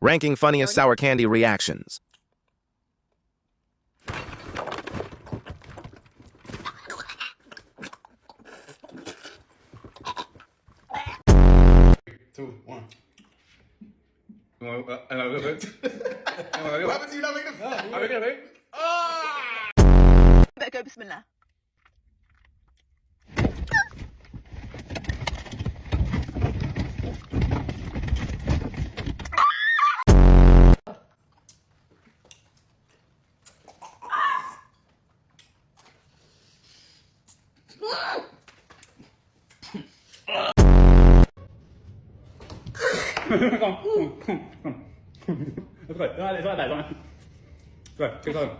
Ranking funniest sour candy reactions. Two, one. What happens if you don't make the I make it, Better go bismillah. Kom. Let's go. Let's go.